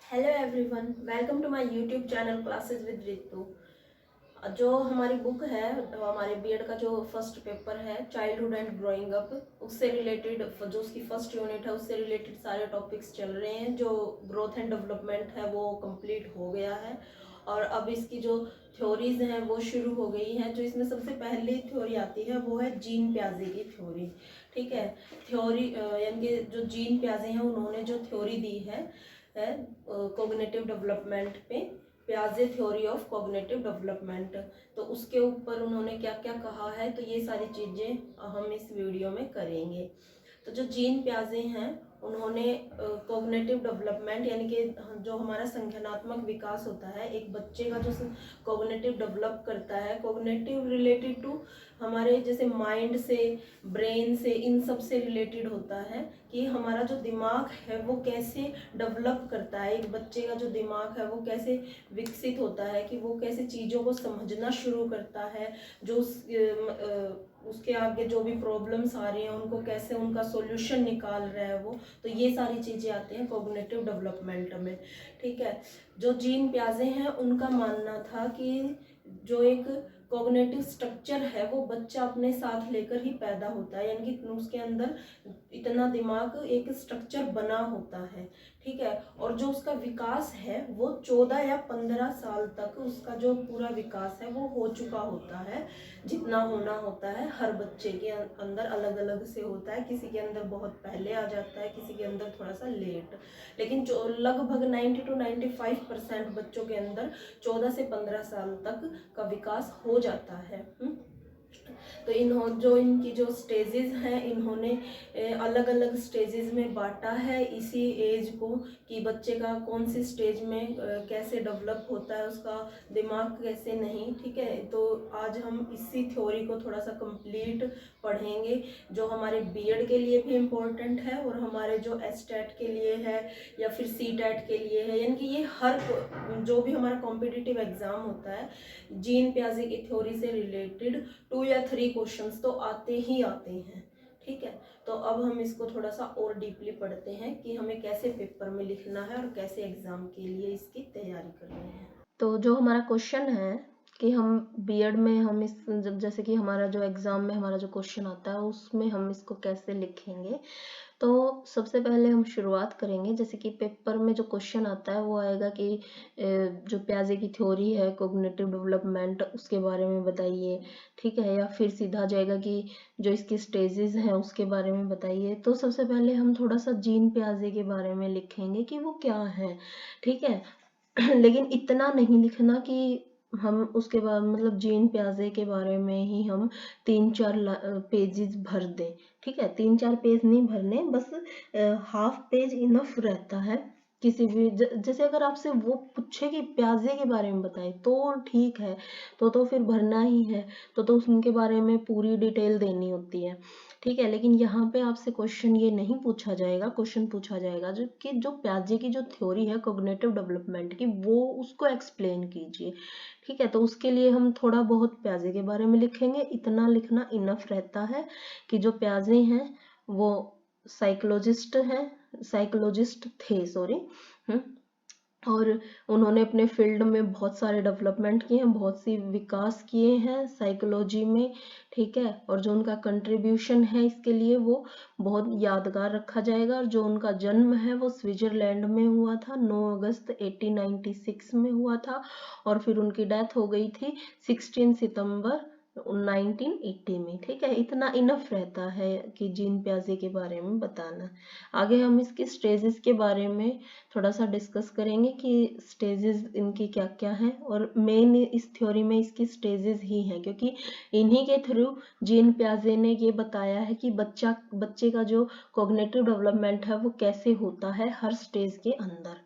Hello everyone, welcome to my YouTube channel classes with Ritu. जो हमारी book है, हमारे बीएड का जो फर्स्ट पेपर है चाइल्डहुड एंड ग्रोइंग अप, उससे रिलेटेड जो उसकी फर्स्ट यूनिट है उससे रिलेटेड सारे टॉपिक्स चल रहे हैं। जो ग्रोथ एंड डेवलपमेंट है वो कंप्लीट हो गया है और अब इसकी जो थ्योरीज हैं वो शुरू हो गई हैं। जो इसमें सबसे पहली थ्योरी आती है वो है जीन प्याजे की थ्योरी। ठीक है, थ्योरी यानी कि जो जीन प्याजे हैं उन्होंने जो थ्योरी दी है कॉग्निटिव डेवलपमेंट पे, प्याजे थ्योरी ऑफ कॉग्निटिव डेवलपमेंट। तो उसके ऊपर उन्होंने क्या क्या कहा है, तो ये सारी चीज़ें हम इस वीडियो में करेंगे। तो जो जीन प्याजे हैं उन्होंने कॉग्निटिव डेवलपमेंट यानी कि जो हमारा संज्ञानात्मक विकास होता है, एक बच्चे का जो कॉग्निटिव डेवलप करता है, कॉग्निटिव रिलेटेड टू हमारे जैसे माइंड से, ब्रेन से, इन सब से रिलेटेड होता है कि हमारा जो दिमाग है वो कैसे डेवलप करता है। एक बच्चे का जो दिमाग है वो कैसे विकसित होता है, कि वो कैसे चीज़ों को समझना शुरू करता है, जो उसके आगे जो भी प्रॉब्लम्स आ रही हैं उनको कैसे उनका सॉल्यूशन निकाल रहा है वो। तो ये सारी चीज़ें आती हैं कॉग्निटिव डेवलपमेंट में। ठीक है, जो जीन प्याजे हैं उनका मानना था कि जो एक कॉग्निटिव स्ट्रक्चर है वो बच्चा अपने साथ लेकर ही पैदा होता है, यानी कि उसके अंदर इतना दिमाग एक स्ट्रक्चर बना होता है। ठीक है, और जो उसका विकास है वो 14 या 15 साल तक उसका जो पूरा विकास है वो हो चुका होता है, जितना होना होता है। हर बच्चे के अंदर अलग अलग से होता है, किसी के अंदर बहुत पहले आ जाता है, किसी के अंदर थोड़ा सा लेट, लेकिन जो लगभग 90 to 95% बच्चों के अंदर 14 से 15 साल तक का विकास हो जाता है। तो जो इनकी जो स्टेजेस हैं, इन्होंने अलग अलग स्टेजेस में बांटा है इसी एज को, कि बच्चे का कौन सी स्टेज में कैसे डेवलप होता है उसका दिमाग, कैसे नहीं। ठीक है, तो आज हम इसी थ्योरी को थोड़ा सा कंप्लीट पढ़ेंगे, जो हमारे बीएड के लिए भी इम्पोर्टेंट है और हमारे जो एसटेट के लिए है या फिर सीटेट के लिए है, यानी कि ये हर जो भी हमारा कॉम्पिटिटिव एग्जाम होता है, जीन प्याजे की थ्योरी से रिलेटेड 2 या 3 क्वेश्चंस तो आते ही आते हैं। ठीक है, तो अब हम इसको थोड़ा सा और डीपली पढ़ते हैं कि हमें कैसे पेपर में लिखना है और कैसे एग्जाम के लिए इसकी तैयारी करनी है। तो जो हमारा क्वेश्चन है कि हम बीएड में हम इस जैसे कि हमारा जो एग्जाम में हमारा जो क्वेश्चन आता है उसमें हम इसको कैसे लिखेंगे। तो सबसे पहले हम शुरुआत करेंगे, जैसे कि पेपर में जो क्वेश्चन आता है वो आएगा कि जो प्याजे की थ्योरी है कॉग्निटिव डेवलपमेंट उसके बारे में बताइए। ठीक है, या फिर सीधा जाएगा कि जो इसकी स्टेजेस हैं उसके बारे में बताइए। तो सबसे पहले हम थोड़ा सा जीन प्याजे के बारे में लिखेंगे कि वो क्या है। ठीक है, लेकिन इतना नहीं लिखना कि हम उसके बाद मतलब जीन प्याजे के बारे में ही हम 3-4 पेजेस भर दें। ठीक है, 3-4 पेज नहीं भरने, बस हाफ पेज इनफ रहता है। किसी भी जैसे अगर आपसे वो पूछे कि प्याजे के बारे में बताए तो ठीक है, तो फिर भरना ही है, तो उनके बारे में पूरी डिटेल देनी होती है। ठीक है, लेकिन यहाँ पे आपसे क्वेश्चन ये नहीं पूछा जाएगा, क्वेश्चन पूछा जाएगा जो कि जो प्याजे की जो थ्योरी है कॉग्निटिव डेवलपमेंट की वो उसको एक्सप्लेन कीजिए। ठीक है, तो उसके लिए हम थोड़ा बहुत प्याजे के बारे में लिखेंगे, इतना लिखना इनफ रहता है कि जो प्याजे हैं वो साइकोलॉजिस्ट थे, सॉरी। और उन्होंने अपने फील्ड में बहुत सारे डेवलपमेंट किए हैं, बहुत सी विकास किए हैं साइकोलॉजी में। ठीक है, और जो उनका कंट्रीब्यूशन है इसके लिए वो बहुत यादगार रखा जाएगा। और जो उनका जन्म है वो स्विट्जरलैंड में हुआ था, 9 अगस्त 1896 में हुआ था, और फिर उनकी डेथ हो गई थी 16 सितंबर 1980 में। ठीक है, इतना इनफ रहता है कि जीन प्याजे के बारे में बताना। आगे हम इसकी स्टेजेस के बारे में थोड़ा सा डिस्कस करेंगे कि स्टेजेस इनकी क्या क्या हैं, और मेन इस थ्योरी में इसकी स्टेजेस ही हैं, क्योंकि इन्हीं के थ्रू जीन प्याजे ने ये बताया है कि बच्चे का जो कॉग्निटिव डेवलपमेंट है वो कैसे होता है हर स्टेज के अंदर।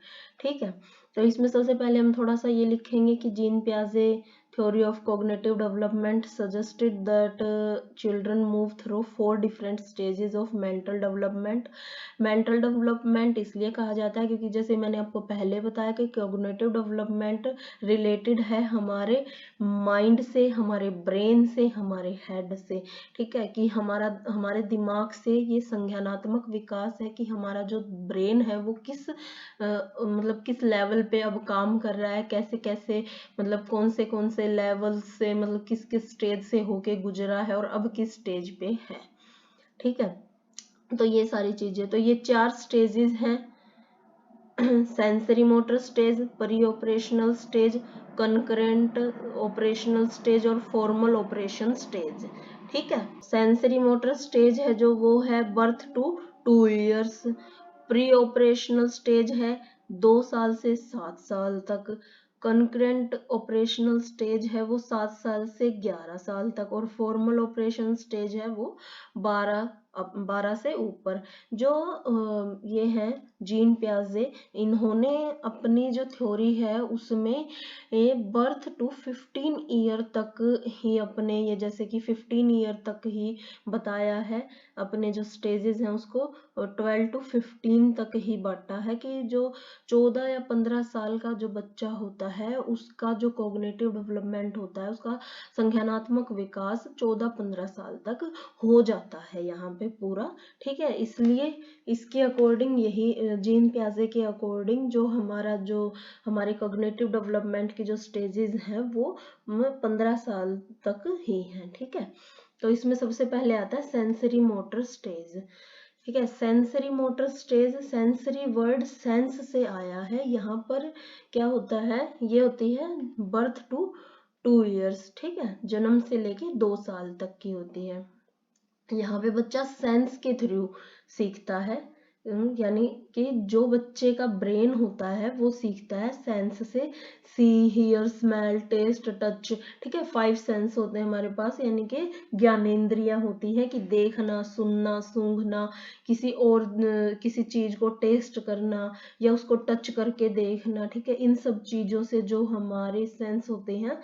ठीक है, तो इसमें सबसे पहले हम थोड़ा सा ये लिखेंगे कि gene प्याजे theory of cognitive development suggested that children move through 4 different stages of mental development. mental development इसलिए कहा जाता है क्योंकि जैसे मैंने आपको पहले बताया कि cognitive development रिलेटेड है हमारे माइंड से, हमारे ब्रेन से, हमारे हेड से, ठीक है, कि हमारे दिमाग से ये संज्ञानात्मक विकास है कि हमारा जो ब्रेन है वो मतलब किस लेवल पे अब काम कर रहा है, कैसे कैसे, मतलब कौन से लेवल से, मतलब किस किस स्टेज से होके गुजरा है और अब किस स्टेज पे है, ठीक है। तो ये सारी चीजें, तो ये 4 स्टेजेस हैं, sensory motor stage, pre operational stage, concurrent operational stage और फॉर्मल ऑपरेशन स्टेज, ठीक है। सेंसरी मोटर स्टेज है जो वो है birth to 2 years, pre operational stage है 2 साल से 7 साल तक, कंकरेंट ऑपरेशनल स्टेज है वो 7 साल से 11 साल तक, और फॉर्मल ऑपरेशन स्टेज है वो 12 से ऊपर। जो ये है जीन पियाजे, इन्होंने अपनी जो थ्योरी है उसमें बर्थ टू 15 ईयर तक ही अपने ये जैसे कि 15 ईयर तक ही बताया है, अपने जो स्टेजेस हैं उसको 12 टू 15 तक ही बांटा है कि जो 14 या 15 साल का जो बच्चा होता है उसका जो कॉग्निटिव डेवलपमेंट होता है, उसका संज्ञानात्मक विकास 14-15 साल तक हो जाता है यहाँ पे पूरा, ठीक है। इसलिए इसके अकॉर्डिंग, यही जीन पियाजे के अकॉर्डिंग जो हमारे कॉग्निटिव डेवलपमेंट की जो स्टेजेस हैं वो 15 साल तक ही हैं, ठीक है। तो इसमें सबसे पहले आता है सेंसरी मोटर स्टेज, ठीक है। Sensory motor stage, sensory word sense से आया है, यहाँ पर क्या होता है, ये होती है बर्थ टू 2 इयर्स, ठीक है, जन्म से लेके 2 साल तक की होती है। यहाँ पे बच्चा सेंस के थ्रू सीखता है, यानी कि जो बच्चे का ब्रेन होता है वो सीखता है सेंस से, सी, हियर, स्मेल, टेस्ट, टच, ठीक है, 5 सेंस होते हैं हमारे पास, यानी कि ज्ञानेंद्रियां होती है कि देखना, सुनना, सूंघना, किसी चीज को टेस्ट करना या उसको टच करके देखना, ठीक है। इन सब चीजों से जो हमारे सेंस होते हैं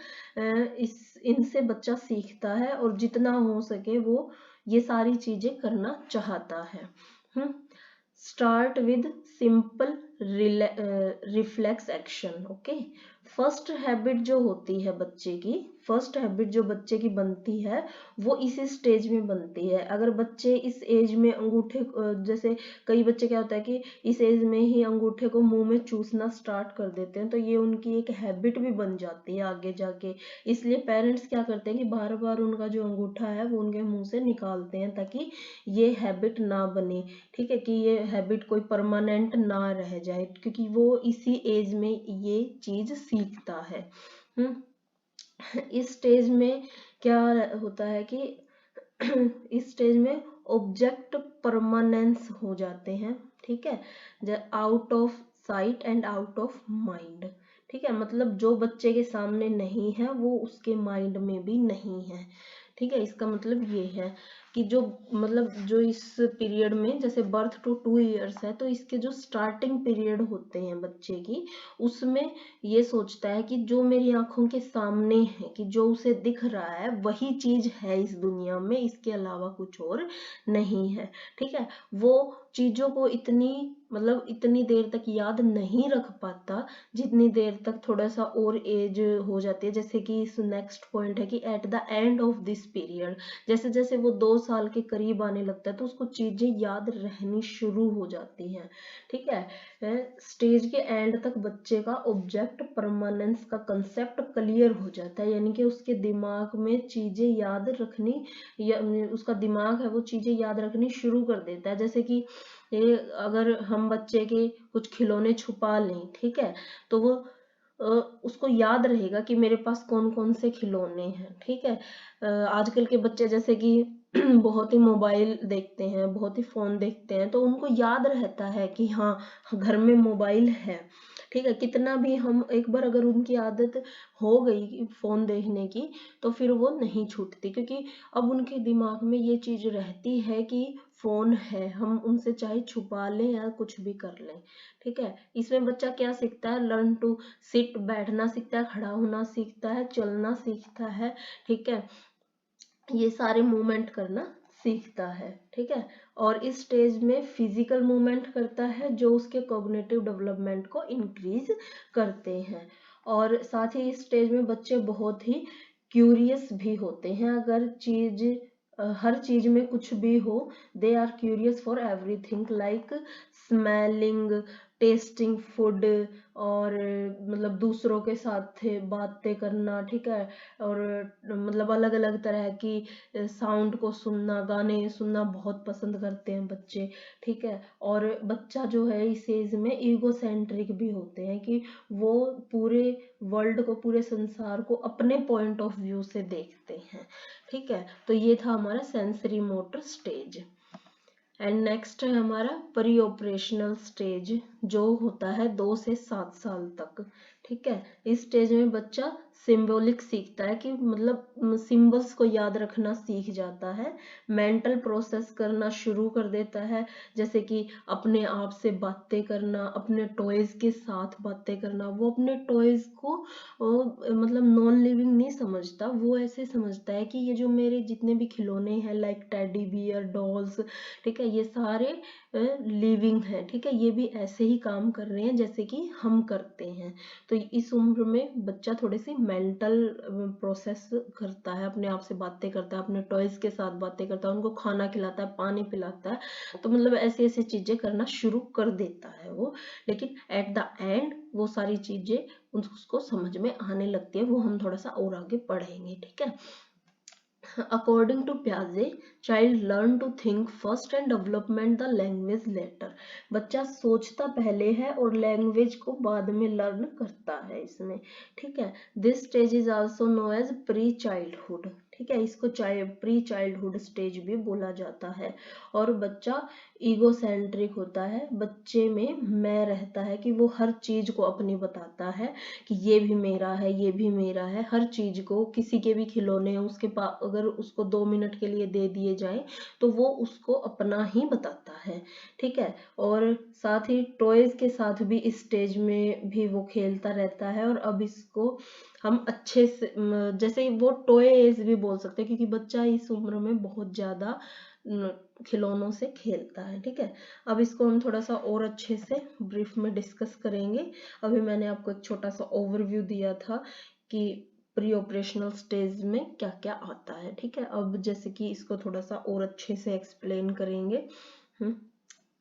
इनसे बच्चा सीखता है और जितना हो सके वो ये सारी चीजें करना चाहता है। Start with simple reflex action, okay. First habit जो होती है बच्चे की, फर्स्ट हैबिट जो बच्चे की बनती है वो इसी स्टेज में बनती है। अगर बच्चे इस एज में अंगूठे, जैसे कई बच्चे क्या होता है कि इस एज में ही अंगूठे को मुंह में चूसना स्टार्ट कर देते हैं, तो ये उनकी एक हैबिट भी बन जाती है आगे जाके। इसलिए पेरेंट्स क्या करते हैं कि बार बार उनका जो अंगूठा है वो उनके मुंह से निकालते हैं ताकि ये हैबिट ना बने, ठीक है, कि ये हैबिट कोई परमानेंट ना रह जाए, क्योंकि वो इसी एज में ये चीज सीखता है। इस स्टेज में क्या होता है कि इस स्टेज में ऑब्जेक्ट परमानेंस हो जाते हैं, ठीक है, out of site and out of mind, ठीक है, मतलब जो बच्चे के सामने नहीं है वो उसके माइंड में भी नहीं है, ठीक है। इसका मतलब ये है कि जो इस पीरियड में जैसे बर्थ टू 2 इयर्स है, तो इसके जो स्टार्टिंग पीरियड होते हैं बच्चे की, उसमें ये सोचता है कि जो मेरी आंखों के सामने है, कि जो उसे दिख रहा है वही चीज है इस दुनिया में, इसके अलावा कुछ और नहीं है, ठीक है। वो चीजों को इतनी देर तक याद नहीं रख पाता जितनी देर तक थोड़ा सा और एज हो जाती है। जैसे कि इस नेक्स्ट पॉइंट है कि at the end of this period, जैसे जैसे वो 2 साल के करीब आने लगता है तो उसको चीजें याद रहनी शुरू हो जाती हैं, ठीक है। स्टेज के एंड तक बच्चे का ऑब्जेक्ट परमानेंस का कंसेप्ट क्लियर हो जाता है, यानी कि उसके दिमाग में चीजें याद रखनी, या उसका दिमाग है वो चीजें याद रखनी शुरू कर देता है। जैसे कि अगर हम बच्चे के कुछ खिलौने छुपा लें, ठीक है, तो वो उसको याद रहेगा कि मेरे पास कौन कौन से खिलौने हैं, ठीक है। आजकल के बच्चे जैसे कि बहुत ही मोबाइल देखते हैं, बहुत ही फोन देखते हैं, तो उनको याद रहता है कि हाँ घर में मोबाइल है, ठीक है, कितना भी हम एक बार अगर उनकी आदत हो गई फोन देखने की तो फिर वो नहीं छूटती, क्योंकि अब उनके दिमाग में ये चीज रहती है कि फोन है, हम उनसे चाहे छुपा लें या कुछ भी कर लें। ठीक है, इसमें बच्चा क्या सीखता है, लर्न टू सिट, बैठना सीखता है, खड़ा होना सीखता है, चलना सीखता है। ठीक है, ये सारे मूवमेंट करना सीखता है। ठीक है, और इस स्टेज में फिजिकल मूवमेंट करता है जो उसके कॉग्निटिव डेवलपमेंट को इंक्रीज करते हैं। और साथ ही इस स्टेज में बच्चे बहुत ही क्यूरियस भी होते हैं, अगर हर चीज में कुछ भी हो, they are curious for everything, like smelling, tasting food, और मतलब दूसरों के साथ बातें करना। ठीक है, और मतलब अलग अलग तरह की साउंड को सुनना, गाने सुनना बहुत पसंद करते हैं बच्चे। ठीक है, और बच्चा जो है इस एज में ईगो सेंट्रिक भी होते हैं कि वो पूरे वर्ल्ड को, पूरे संसार को अपने पॉइंट ऑफ व्यू से देखते हैं। ठीक है, तो ये था हमारा sensory motor stage. And next है हमारा प्री ऑपरेशनल स्टेज, जो होता है 2 से 7 साल तक। ठीक है, इस स्टेज में बच्चा सिंबॉलिक सीखता है, कि मतलब सिंबल्स को याद रखना सीख जाता है, मेंटल प्रोसेस करना शुरू कर देता है, जैसे कि अपने आप से बातें करना, अपने टॉयज के साथ बातें करना। वो अपने टॉयज को मतलब नॉन लिविंग नहीं समझता, वो ऐसे समझता है कि ये जो मेरे जितने भी खिलौने हैं, लाइक टेडी बियर, डॉल्स, ठीक है, ये सारे लिविंग है। ठीक है, ये भी ऐसे ही काम कर रहे हैं जैसे कि हम करते हैं। तो इस उम्र में बच्चा थोड़ी सी मेंटल प्रोसेस करता है, अपने आप से बातें करता है, अपने टॉयज के साथ बातें करता है, उनको खाना खिलाता है, पानी पिलाता है, तो मतलब ऐसी ऐसी चीजें करना शुरू कर देता है वो। लेकिन एट द एंड वो सारी चीजें उसको समझ में आने लगती है, वो हम थोड़ा सा और आगे पढ़ेंगे। ठीक है, According to Piaget, child learn to think first and development the language later. बच्चा सोचता पहले है और लैंग्वेज को बाद में लर्न करता है इसमें। ठीक है, this stage is also known as pre childhood. ठीक है, इसको प्री चाइल्डहुड स्टेज भी बोला जाता है। और बच्चा ईगोसेंट्रिक होता है, बच्चे में मैं रहता है कि वो हर चीज को अपनी बताता है कि ये भी मेरा है, ये भी मेरा है। हर चीज को, किसी के भी खिलौने उसके पास अगर उसको 2 मिनट के लिए दे दिए जाएं तो वो उसको अपना ही बताता है। ठीक है, और साथ ही टॉयज के साथ भी इस स्टेज में भी वो खेलता रहता है। और अब इसको हम अच्छे से जैसे वो टॉय एज भी बोल सकते हैं, क्योंकि बच्चा इस उम्र में बहुत ज्यादा खिलौनों से खेलता है। ठीक है, अब इसको हम थोड़ा सा और अच्छे से ब्रीफ में डिस्कस करेंगे। अभी मैंने आपको एक छोटा सा ओवरव्यू दिया था कि प्री ऑपरेशनल स्टेज में क्या क्या आता है। ठीक है, अब जैसे कि इसको थोड़ा सा और अच्छे से एक्सप्लेन करेंगे।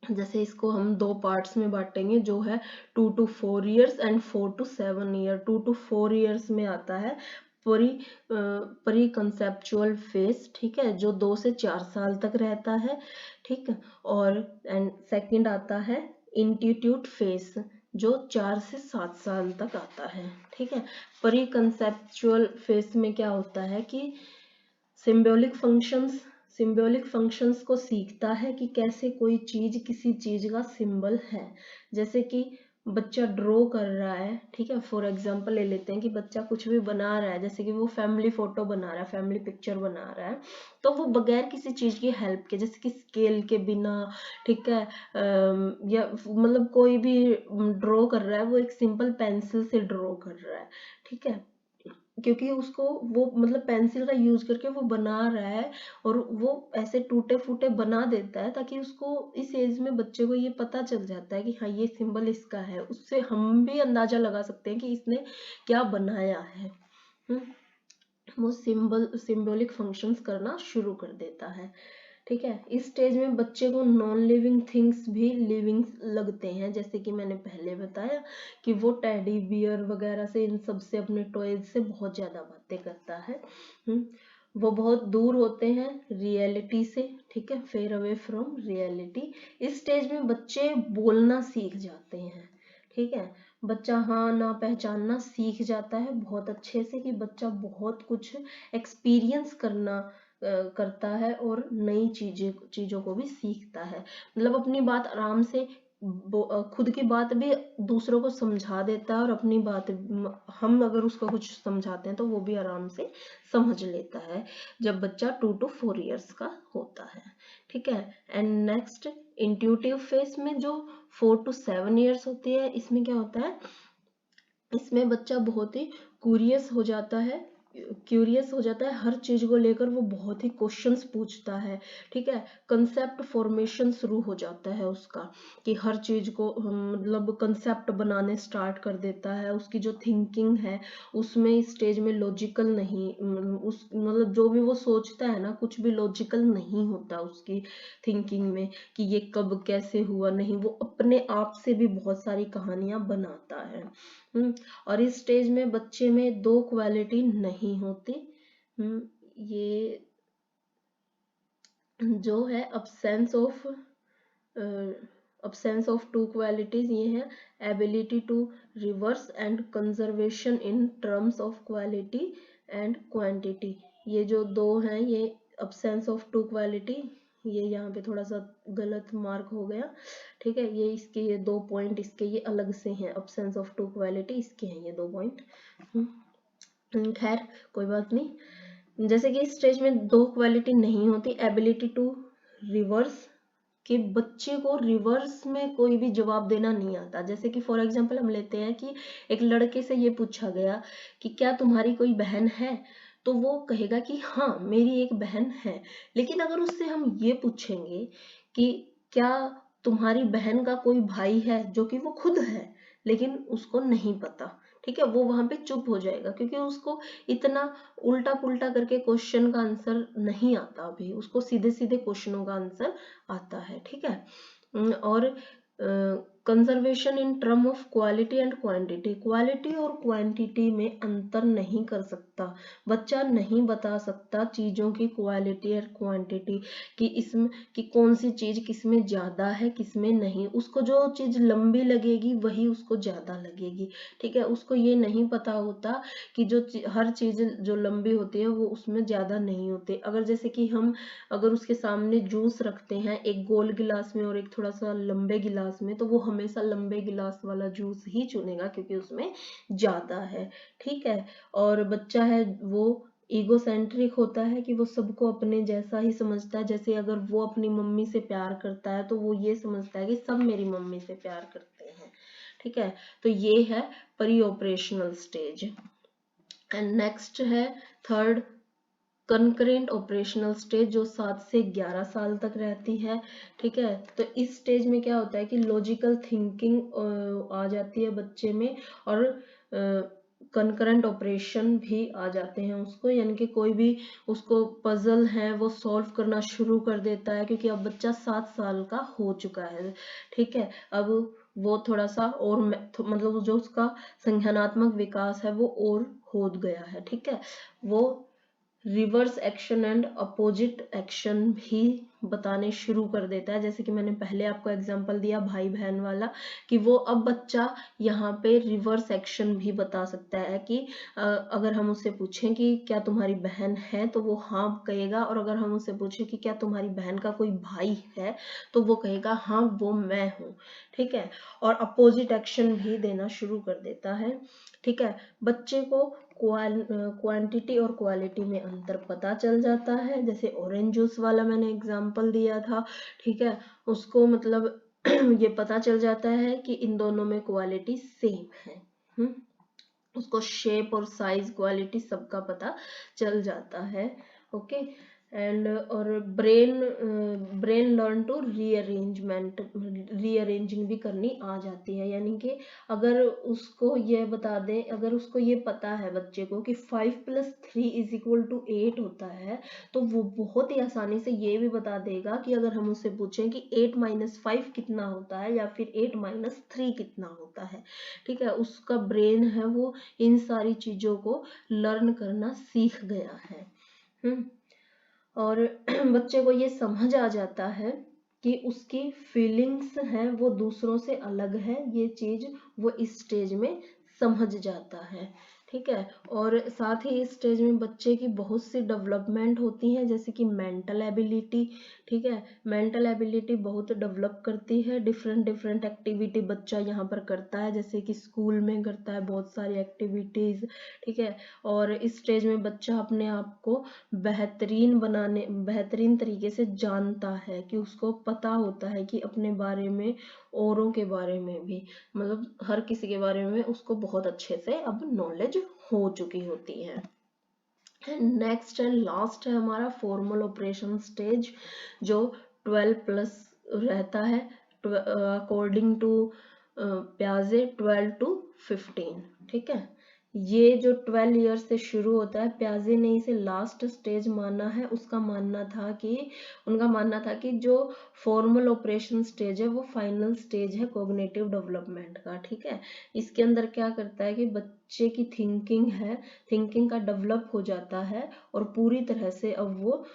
जैसे इसको हम 2 पार्ट्स में बांटेंगे, जो है 2 to 4 years and 4 to 7 year। 2 to 4 years में आता है प्री कंसेप्चुअल फेज। ठीक है, जो 2 से 4 साल तक रहता है। ठीक है, और एंड सेकंड आता है इंट्यूट्यूट फेज, जो 4 से 7 साल तक आता है। ठीक है, प्री कंसेप्चुअल फेज में क्या होता है कि सिंबॉलिक फंक्शंस को सीखता है कि कैसे कोई चीज किसी चीज का सिंबल है। जैसे कि बच्चा ड्रॉ कर रहा है। ठीक है, फॉर एग्जांपल ले लेते हैं कि बच्चा कुछ भी बना रहा है, जैसे कि वो फैमिली फोटो बना रहा है, फैमिली पिक्चर बना रहा है, तो वो बगैर किसी चीज की हेल्प के, जैसे कि स्केल के बिना, ठीक है, या मतलब कोई भी ड्रॉ कर रहा है, वो एक सिंपल पेंसिल से ड्रॉ कर रहा है। ठीक है, क्योंकि उसको वो मतलब पेंसिल का यूज करके वो बना रहा है, और वो ऐसे टूटे फूटे बना देता है ताकि उसको इस एज में बच्चे को ये पता चल जाता है कि हाँ ये सिंबल इसका है। उससे हम भी अंदाजा लगा सकते हैं कि इसने क्या बनाया है। वो सिंबॉलिक फंक्शंस करना शुरू कर देता है। ठीक है, इस स्टेज में बच्चे को नॉन लिविंग थिंग्स भी लिविंग लगते हैं, जैसे कि मैंने पहले बताया कि वो टेडी बियर वगैरह से, इन सब से, अपने टॉयज से बहुत ज्यादा बातें करता है। वो बहुत दूर होते हैं रियलिटी से। ठीक है, फेयर अवे फ्रॉम रियलिटी। इस स्टेज में बच्चे बोलना सीख जाते हैं। ठीक है, बच्चा हाँ ना पहचानना सीख जाता है बहुत अच्छे से, कि बच्चा बहुत कुछ एक्सपीरियंस करता है और नई चीजों को भी सीखता है। मतलब अपनी बात आराम से खुद की बात भी दूसरों को समझा देता है और अपनी बात हम अगर उसको कुछ समझाते हैं तो वो भी आराम से समझ लेता है जब बच्चा 2 to 4 इयर्स का होता है। ठीक है। एंड नेक्स्ट इंट्यूटिव फेज में जो 4 to 7 इयर्स होती है, इसमें क्या होता है, इसमें बच्चा बहुत ही क्यूरियस हो जाता है हर चीज को लेकर, वो बहुत ही क्वेश्चंस पूछता है। ठीक है। कंसेप्ट फॉर्मेशन शुरू हो जाता है उसका, कि हर चीज को मतलब कंसेप्ट बनाने स्टार्ट कर देता है। उसकी जो थिंकिंग है उसमें इस स्टेज में लॉजिकल नहीं, उस मतलब जो भी वो सोचता है ना, कुछ भी लॉजिकल नहीं होता उसकी थिंकिंग में, कि ये कब कैसे हुआ, नहीं, वो अपने आप से भी बहुत सारी कहानियां बनाता है। और इस स्टेज में बच्चे में 2 क्वालिटी नहीं होती। ये जो है absence of 2 क्वालिटीज, ये है ability to reverse and conservation in terms of quality and quantity. ये जो 2 हैं, ये absence of 2 क्वालिटी, ये यहाँ पे थोड़ा सा गलत मार्क हो गया। ठीक है। ये इसके ये 2 पॉइंट इसके ये अलग से हैं, absence of 2 क्वालिटी इसके हैं ये 2 पॉइंट। खैर कोई बात नहीं। जैसे कि इस स्टेज में 2 क्वालिटी नहीं होती, एबिलिटी टू रिवर्स, कि बच्चे को रिवर्स में कोई भी जवाब देना नहीं आता। जैसे कि फॉर एग्जांपल हम लेते हैं कि एक लड़के से ये पूछा गया कि क्या तुम्हारी कोई बहन है, तो वो कहेगा कि हाँ मेरी एक बहन है। लेकिन अगर उससे हम ये पूछेंगे कि क्या तुम्हारी बहन का कोई भाई है, जो कि वो खुद है लेकिन उसको नहीं पता, ठीक है, वो वहां पे चुप हो जाएगा, क्योंकि उसको इतना उल्टा पुल्टा करके क्वेश्चन का आंसर नहीं आता, अभी उसको सीधे सीधे क्वेश्चनों का आंसर आता है। ठीक है। और conservation in term of quality and quantity, quality और क्वांटिटी में अंतर नहीं कर सकता बच्चा, नहीं बता सकता चीजों की क्वालिटी और क्वांटिटी, कि इसमें कि कौन सी चीज किसमें ज्यादा है किसमें नहीं। उसको जो चीज लंबी लगेगी वही उसको ज्यादा लगेगी। ठीक है। उसको ये नहीं पता होता कि जो हर चीज जो लंबी होती है वो उसमें ज्यादा नहीं होते। अगर जैसे कि हम अगर उसके सामने जूस रखते हैं एक गोल गिलास में और एक थोड़ा सा लंबे गिलास में, तो वो हमेशा लंबे गिलास वाला जूस ही चुनेगा क्योंकि उसमें ज्यादा है। ठीक है। और बच्चा है वो ईगोसेंट्रिक होता है, कि वो सबको अपने जैसा ही समझता है। जैसे अगर वो अपनी मम्मी से प्यार करता है तो वो ये समझता है कि सब मेरी मम्मी से प्यार करते हैं। ठीक है। तो ये है pre operational stage. And next है थर्ड कंकरेंट ऑपरेशनल स्टेज, जो 7 से 11 साल तक रहती है। ठीक है। तो इस स्टेज में क्या होता है कि लॉजिकल थिंकिंग आ जाती है बच्चे में, और कंकरेंट ऑपरेशन भी आ जाते हैं उसको, यानी कि कोई भी उसको पजल है वो सॉल्व करना शुरू कर देता है, क्योंकि अब बच्चा 7 साल का हो चुका है। ठीक है। अब वो थोड़ा सा और मतलब जो उसका संज्ञानात्मक विकास है वो और हो गया है। ठीक है। वो reverse action and opposite action भी बताने शुरू कर देता है। जैसे कि मैंने पहले आपको एग्जांपल दिया भाई बहन वाला, कि वो अब बच्चा यहाँ पे रिवर्स एक्शन भी बता सकता है, कि अगर हम उससे पूछें कि क्या तुम्हारी बहन है, तो वो हाँ कहेगा, और अगर हम उससे पूछें कि क्या तुम्हारी बहन का कोई भाई है, तो वो कहेगा हाँ वो मैं हूँ। ठीक है। और अपोजिट एक्शन भी देना शुरू कर देता है। ठीक है। बच्चे को क्वांटिटी और क्वालिटी में अंतर पता चल जाता है। जैसे ऑरेंज जूस वाला मैंने एग्जांपल दिया था। ठीक है। उसको मतलब ये पता चल जाता है कि इन दोनों में क्वालिटी सेम है। उसको शेप और साइज क्वालिटी सबका पता चल जाता है। ओके। एंड और ब्रेन लर्न टू रीअरेंजिंग भी करनी आ जाती है। यानी कि अगर उसको ये बता दें, अगर उसको ये पता है बच्चे को कि 5 + 3 = 8 होता है, तो वो बहुत ही आसानी से ये भी बता देगा कि अगर हम उससे पूछें कि 8 - 5 कितना होता है, या फिर 8 - 3 कितना होता है। ठीक है। उसका ब्रेन है वो इन सारी चीजों को लर्न करना सीख गया है। और बच्चे को ये समझ आ जाता है कि उसकी फीलिंग्स हैं वो दूसरों से अलग है, ये चीज वो इस स्टेज में समझ जाता है। ठीक है। और साथ ही इस स्टेज में बच्चे की बहुत सी डेवलपमेंट होती हैं, जैसे कि मेंटल एबिलिटी। ठीक है, मेंटल एबिलिटी बहुत डेवलप करती है। डिफरेंट डिफरेंट एक्टिविटी बच्चा यहाँ पर करता है, जैसे कि स्कूल में करता है बहुत सारी एक्टिविटीज़। ठीक है, और इस स्टेज में बच्चा अपने आप को बेहतरीन तरीके से जानता है, कि उसको पता होता है कि अपने बारे में, औरों के बारे में भी, मतलब हर किसी के बारे में उसको बहुत अच्छे से अब नॉलेज हो चुकी होती है। नेक्स्ट एंड लास्ट है हमारा फॉर्मल ऑपरेशन स्टेज, जो 12+ रहता है, अकॉर्डिंग टू प्याजे 12 to 15। ठीक है, ये जो 12 ईयर से शुरू होता है, प्याजे ने इसे लास्ट स्टेज माना है। उनका मानना था कि जो फॉर्मल ऑपरेशन स्टेज है वो फाइनल स्टेज है कॉग्निटिव डेवलपमेंट का। ठीक है, इसके अंदर क्या करता है कि बच्चे की थिंकिंग का डेवलप हो जाता है, और पूरी तरह से अब वो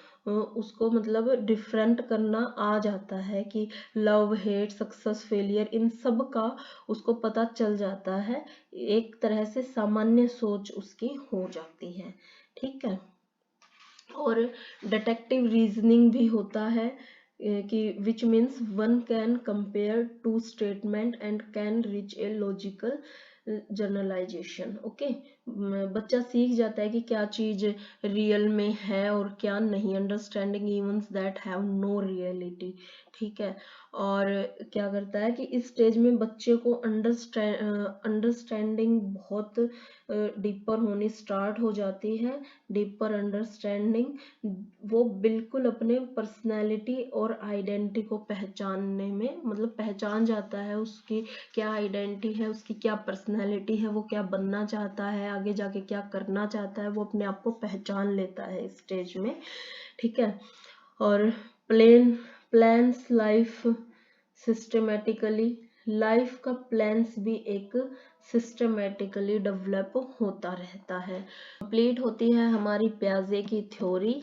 उसको मतलब डिफरेंट करना आ जाता है, कि लव, हेट, सक्सेस, फेलियर, इन सब का उसको पता चल जाता है। एक तरह से सामान्य सोच उसकी हो जाती है। ठीक है, और डिटेक्टिव रीजनिंग भी होता है, कि which means one can compare two statement and can reach a logical generalisation. Okay, बच्चा सीख जाता है कि क्या चीज रियल में है और क्या नहीं, understanding events that have no reality. ठीक है, और क्या करता है कि इस स्टेज में बच्चे को अंडरस्टैंडिंग बहुत डीपर होनी स्टार्ट हो जाती है। डीपर अंडरस्टैंडिंग, वो बिल्कुल अपने पर्सनैलिटी और आइडेंटिटी को पहचानने में, मतलब पहचान जाता है उसकी क्या आइडेंटिटी है, उसकी क्या पर्सनैलिटी है, वो क्या बनना चाहता है, आगे जाके क्या करना चाहता है, वो अपने आप को पहचान लेता है इस स्टेज में। ठीक है, और प्लान्स लाइफ सिस्टमेटिकली, लाइफ का प्लान्स भी एक सिस्टमेटिकली डेवलप होता रहता है। कंप्लीट होती है हमारी प्याजे की थ्योरी।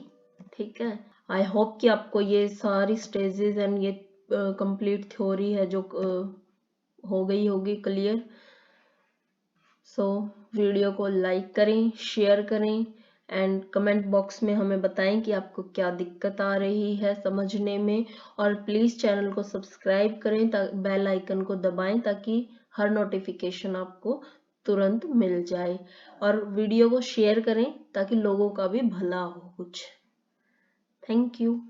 ठीक है, आई होप कि आपको ये सारी स्टेजेस एंड ये कंप्लीट थ्योरी है जो हो गई होगी क्लियर। सो वीडियो को लाइक करें, शेयर करें, एंड कमेंट बॉक्स में हमें बताएं कि आपको क्या दिक्कत आ रही है समझने में। और प्लीज़ चैनल को सब्सक्राइब करें, बेल आइकन को दबाएं, ताकि हर नोटिफिकेशन आपको तुरंत मिल जाए। और वीडियो को शेयर करें ताकि लोगों का भी भला हो कुछ। Thank you.